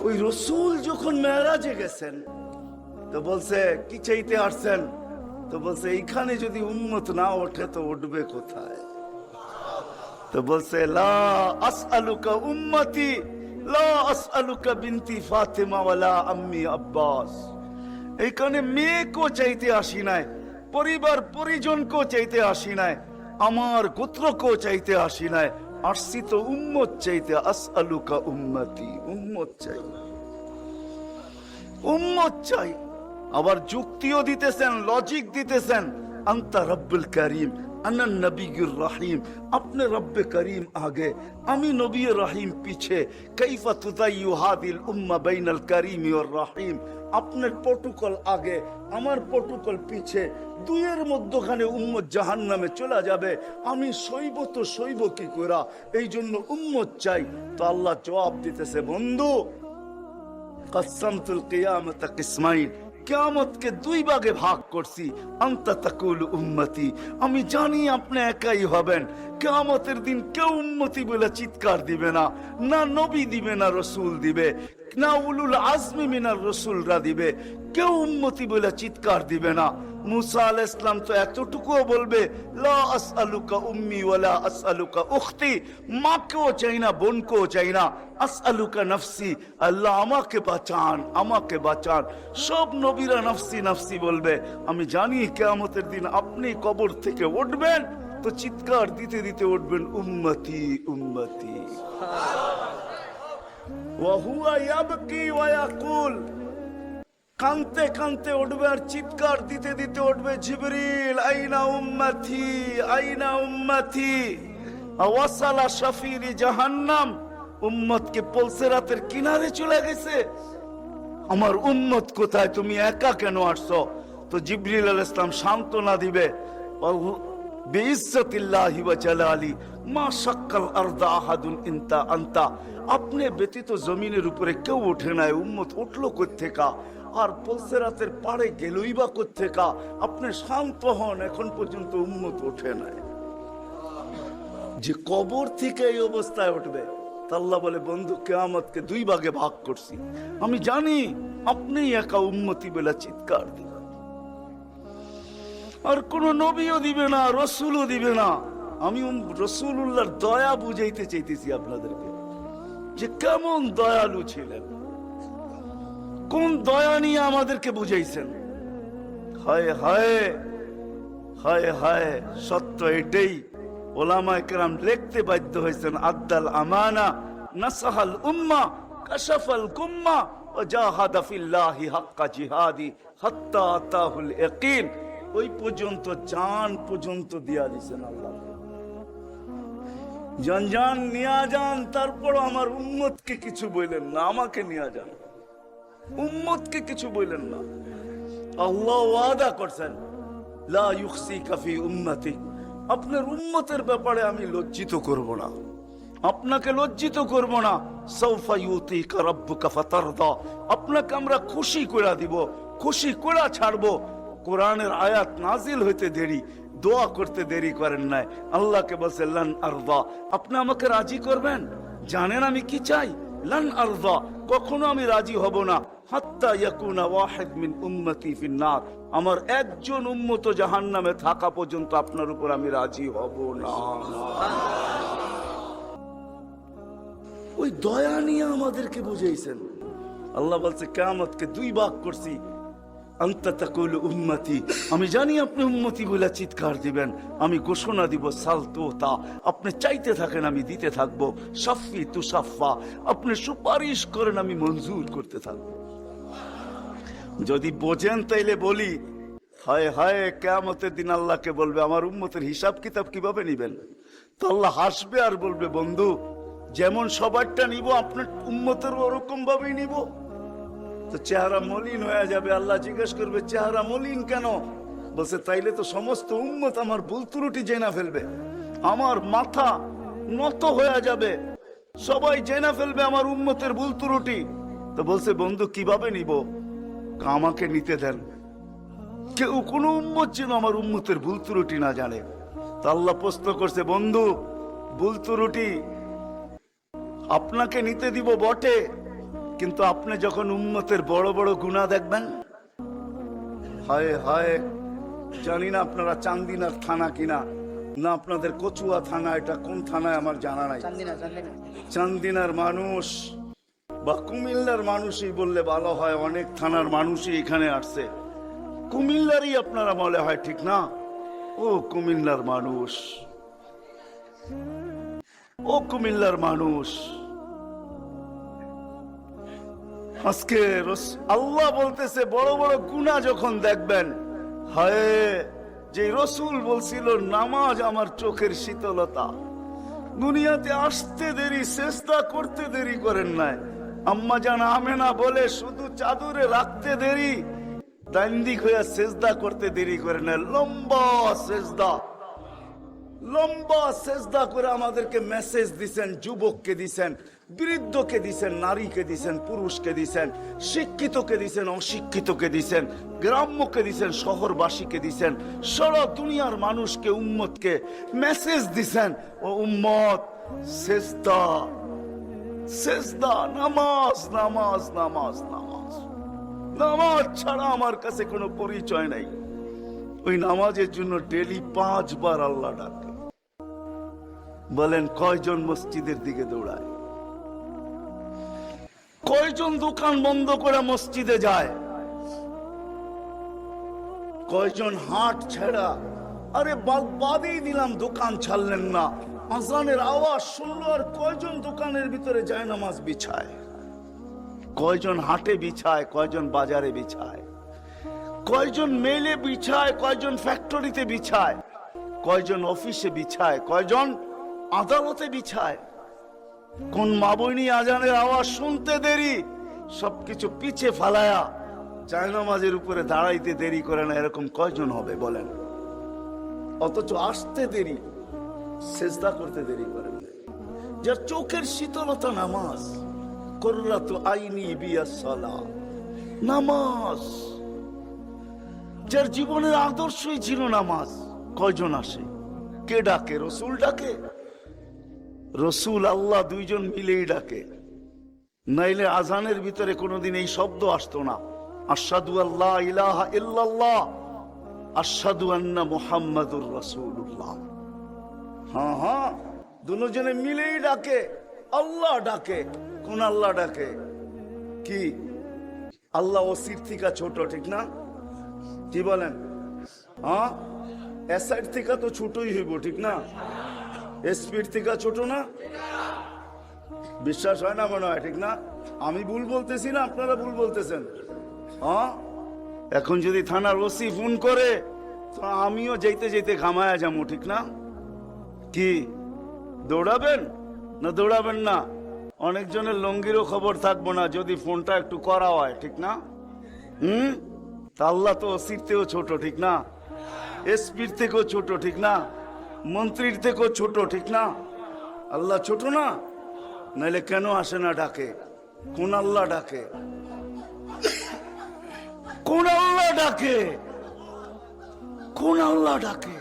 ওই রসুল যখন মেরাজে গেছেন তো বলছে কি চাইতে আসছেন, তো বলছে এইখানে যদি উম্মত না ওঠে তো উঠবে কোথায়? তো বলছে লা আসআলুকা উম্মতি লা আসআলুকা বিনতি ফাতিমা ওয়ালা আম্মি আব্বাস। এইখানে মেয়েকেও চাইতে আসি নাই, পরিবার পরিজনকেও চাইতে আসি নাই, আমার গোত্রকেও চাইতে আসি নাই, আসছি তো উম্মত চাইতে। আসআলুকা উম্মতি, উম্মত চাই, উম্মত চাই। আবার যুক্তিও দিতেছেন, লজিক দিতেছেন। আনতা রব্বুল করিম আনা নবিয়ুর রহিম, আপনি রব্বে করিম আগে, আমি নবী রহিম পিছে। কাইফা তুদাইয়ু হাদিল উম্মাহ বাইনাল করিম ওয়ার রহিম, আপনার প্রটোকল আগে, আমার প্রটোকল পিছে, দুইয়ের মধ্যখানে উম্মত জাহান্নামে চলে যাবে, আমি সইব তো সইব কি করা? এই জন্য উম্মত চাই। তো আল্লাহ জবাব দিতেছে, বন্ধু কসমতুল কিয়ামতা কিসমাইন, কিয়ামতকে দুই ভাগে ভাগ করছি। আনতা তাকুল উম্মতি, আমি জানি আপনি একাই হবেন। কিয়ামতের দিন কেউ উম্মতি বলে চিৎকার দিবে না, না নবী দিবে, না রসুল দিবে, না উলুল আজমি মিনার রসুলরা দিবে, কেউ উম্মতি বলে চিৎকার দিবে না। মুসা আলাইহিস সালাম তো এতটুকুও বলবে লা আসআলুকা উম্মি ওয়ালা আসআলুকা উখতি, মাকেও চাই না, বোনকেও চাই না। আসআলুকা নফসি, আল্লাহ আমাকে বাঁচান, আমাকে বাঁচান। সব নবীরা নফসি নফসি বলবে। আমি জানি কিয়ামতের দিন আপনি কবর থেকে উঠবেন তো চিৎকার দিতে দিতে উঠবেন উম্মতি উম্মতি। ওয়া হুয়া ইয়াবকি ওয়া ইয়াকুল, কানতে কানতে উঠবে আর চিৎকার দিতে দিতে উঠবে, জিবরিল আইনা উম্মতি আইনা উম্মতি। ওয়াসালা শাফিরি জাহান্নাম, উম্মতকে পলসেরাতের কিনারে চলে গেছে, আমার উম্মত কোথায়, তুমি একা কেন আসছো? তো জিবরিল আলাইহিস সালাম সান্ত্বনা দিবে, বিইজ্জতিল্লাহি ওয়া জালালি মা শাক্কাল আরদা আহাদুন ইনতা আনতা, আপনি ব্যতীত জমিনের উপরে কেউ ওঠে নাই, উম্মত উঠলো কোত্থেকা? আর পলসেরাতের পাড়ে গেলই বা কোত্থেকা? আপনি শান্ত হন, এখন পর্যন্ত উম্মত ওঠে নাই। যে কবর থেকে এই অবস্থায় উঠবে, আল্লাহ বলে বন্ধু কিয়ামতকে দুই ভাগে ভাগ করছি, আমি জানি আপনি একা উম্মতি বলে চিৎকার দিবেন। আর কোন নবীও দিবে না, রসুলও দিবে না। আমি রসুলুল্লাহর দয়া বুঝাইতে চাইতেছি আপনাদেরকে, যে কেমন দয়ালু ছিলেন, কোন দয়া নিয়ে আমাদেরকে বুঝাইছেন। হায় হায় হায় হায়, সত্য এটাই। ওলামায়ে কেরাম লিখতে বাধ্য হয়েছেন, আদ্দাল আমানা নাসাহাল উম্মাহ কাশাফাল কুম্মাহ ওয়া জাহাদা ফিল্লাহি হাক্কা জিহাদি হাত্তা আতাহুল ইয়াকিন। ওই পর্যন্ত জান পর্যন্ত দিয়া দিয়েছেন আল্লাহ। জান জান নিয়া যান, তারপর আমার উম্মতকে কিছু বললেন না, আমাকে নিয়া যান, উম্মতকে কিছু বললেন না। আল্লাহ ওয়াদা করছেন লা ইউখসিকা ফি উম্মতি, আপনার উম্মতের ব্যাপারে আমি লজ্জিত করব না, আপনাকে লজ্জিত করব না। সাউফা ইউতিকা রাব্বুকা ফাতারদা, আপনাকে আমরা খুশি করে দিব, খুশি করে ছাড়বো। কোরআনের আয়াত নাজিল হইতে দেরি, দোয়া করতে দেরি করেন নাই। আল্লাহকে বলছে লান আরদা, আপনি আমাকে রাজি করবেন? জানেন আমি কি চাই? লান আরদা, কখনো আমি রাজি হব না, হাত্তা ইয়াকুনা ওয়াহিদ মিন উম্মতি ফিন্নার, আমার একজন উম্মত জাহান্নামে থাকা পর্যন্ত আপনার উপর আমি রাজি হব না। ওই দয়া নিয়ে আমাদেরকে বুঝাইছেন। আল্লাহ বলছে কিয়ামতকে দুই ভাগ করছি। আনতা তাকুলু উম্মতি, আমি জানি আপনি উম্মতি বলে চিৎকার দিবেন, আমি ঘোষণা দিব সালতুতা, আপনি চাইতে থাকেন আমি দিতে থাকবো। শাফি তুশাফা, আপনি সুপারিশ করেন আমি মঞ্জুর করতে থাকবো। যদি বোঝেন তাইলে বলি, হায় হায় কিয়ামতের দিন আল্লাহকে বলবে আমার উম্মতের হিসাব কিতাব কিভাবে নিবেন? তো আল্লাহ হাসবে আর বলবে বন্ধু যেমন সবারটা নিব আপনার উম্মতের ওরকম ভাবেই নিব। তো চেহারা মলিন হয়ে যাবে। আল্লাহ জিজ্ঞেস করবে চেহারা মলিন কেন? বলছে তাইলে তো সমস্ত উম্মত আমার ভুল ত্রুটি জেনে ফেলবে, আমার মাথা নত হয়ে যাবে, সবাই জেনে ফেলবে আমার উম্মতের ভুল ত্রুটি। তো বলছে বন্ধু কিভাবে নিব? আমাকে নিতে দেন, কেউ কোনো উম্মত যেন আমার উম্মতের ভুল ত্রুটি না জানে। তো আল্লাহ প্রশ্ন করছে বন্ধু ভুল ত্রুটি আপনাকে নিতে দিব বটে, কিন্তু আপনি যখন উম্মতের বড় বড় গুনাহ দেখবেন, হায় হায়, জানি না আপনারা চান্দিনার থানা কিনা, না আপনাদের কচুয়া থানা, এটা কোন থানায় আমার জানা নাই। চান্দিনার মানুষ বা কুমিল্লার মানুষই বললে ভালো হয়, অনেক থানার মানুষই এখানে আসছে। কুমিল্লারই আপনারা বলে হয়, ঠিক না? ও কুমিল্লার মানুষ, ও কুমিল্লার মানুষ, আজকে আল্লাহ বলতেছে বড় বড় গুনাহ যখন দেখবেন, হায়, যে রসুল বলছিল নামাজ আমার চোখের শীতলতা, দুনিয়াতে আসতে দেরি, সেজদা করতে দেরি করেন নাই। আম্মা জান আমেনা বলে শুধু চাদরে রাখতে দেরি, দান্দিক হইয়া সেজদা করতে দেরি করে না। লম্বা সেজদা, লম্বা সেজদা করে আমাদেরকে মেসেজ দিছেন। যুবককে দিছেন, বৃদ্ধকে দিছেন, নারীকে দিছেন, পুরুষকে দিছেন, শিক্ষিতকে দিছেন, অশিক্ষিতকে দিছেন, গ্রাম্যকে দিছেন, শহরবাসীকে দিছেন, সারা দুনিয়ার মানুষকে, উম্মতকে মেসেজ দিছেন, ও উম্মত, সেজদা, সেজদা, নামাজ, নামাজ, নামাজ, নামাজ, নামাজ ছাড়া আমার কাছে কোনো পরিচয় নাই। ওই নামাজের জন্য ডেলি 5 বার আল্লাহ ডাকে। বলেন কয়জন মসজিদের দিকে দৌড়ায়? কয়জন দোকান বন্ধ করে মসজিদে যায়? কয়জন হাট ছেড়া, আরে বাদই দিলাম দোকান ছাড়লেন না, আজানের আওয়াজ শুনলো আর কয়জন দোকানের ভিতরে যায় নামাজ বিছায়? কয়জন হাটে বিছায়, কয়জন বাজারে বিছায়, কয়জন মেলে বিছায়, কয়জন ফ্যাক্টরিতে বিছায়, কয়জন অফিসে বিছায়, কয়জন আদালতে বিছায়? কোন মা বইনি আজানের আওয়াজ শুনতে দেরি, সবকিছু পিছে ফালায়া জায়নামাজের উপরে দাঁড়াইতে দেরি করে না, এরকম কয়জন হবে বলেন? অথচ আসতে দেরি, সেজদা করতে দেরি করেন। যার চোখের শীতলতা নামাজ, কুররাতু আইনি বিয়াস সালাহ, নামাজ, যার জীবনের আদর্শই ছিল নামাজ, কয়জন আসে? কে ডাকে? রসুল ডাকে? রসুল আল্লাহ দুইজন মিলেই ডাকে, নাইলে আজানের ভিতরে কোনোদিন এই শব্দ আসতো না, আশহাদু আল্লা ইলাহা ইল্লাল্লাহ, আশহাদু আন্না মুহাম্মাদুর রাসূলুল্লাহ। হ্যাঁ হ্যাঁ, দুজনে মিলেই ডাকে, আল্লাহ ডাকে। কোন আল্লাহ ডাকে? কি আল্লাহ ওসির থেকে ছোট, ঠিক না? কি বলেন? হ্যাঁ, এসআইড থেকে তো ছোটই হইব, ঠিক না? এসপির থেকে ছোট না? বিশ্বাস হয় না মনে হয়, ঠিক না? আমি ভুল বলতেছি না, আপনারা ভুল বলতেছেন। হ্যাঁ, এখন যদি থানার ওসি ফোন করে তো আমিও যেতে যেতে ঘামায়া যাবো, ঠিক না? কি দৌড়াবেন না দৌড়াবেন না? অনেকজনের লঙ্গিরও খবর থাকবো না যদি ফোনটা একটু করা হয়, ঠিক না? তা আল্লাহ তো ওসির থেকেও ছোট, ঠিক না? এসপির থেকেও ছোট, ঠিক না? মন্ত্রীর থেকেও ছোট, ঠিক না? আল্লাহ ছোট না? নাইলে কেন আসে না ডাকে? কোন আল্লাহ ডাকে? কোন আল্লাহ ডাকে? কোন আল্লাহ ডাকে?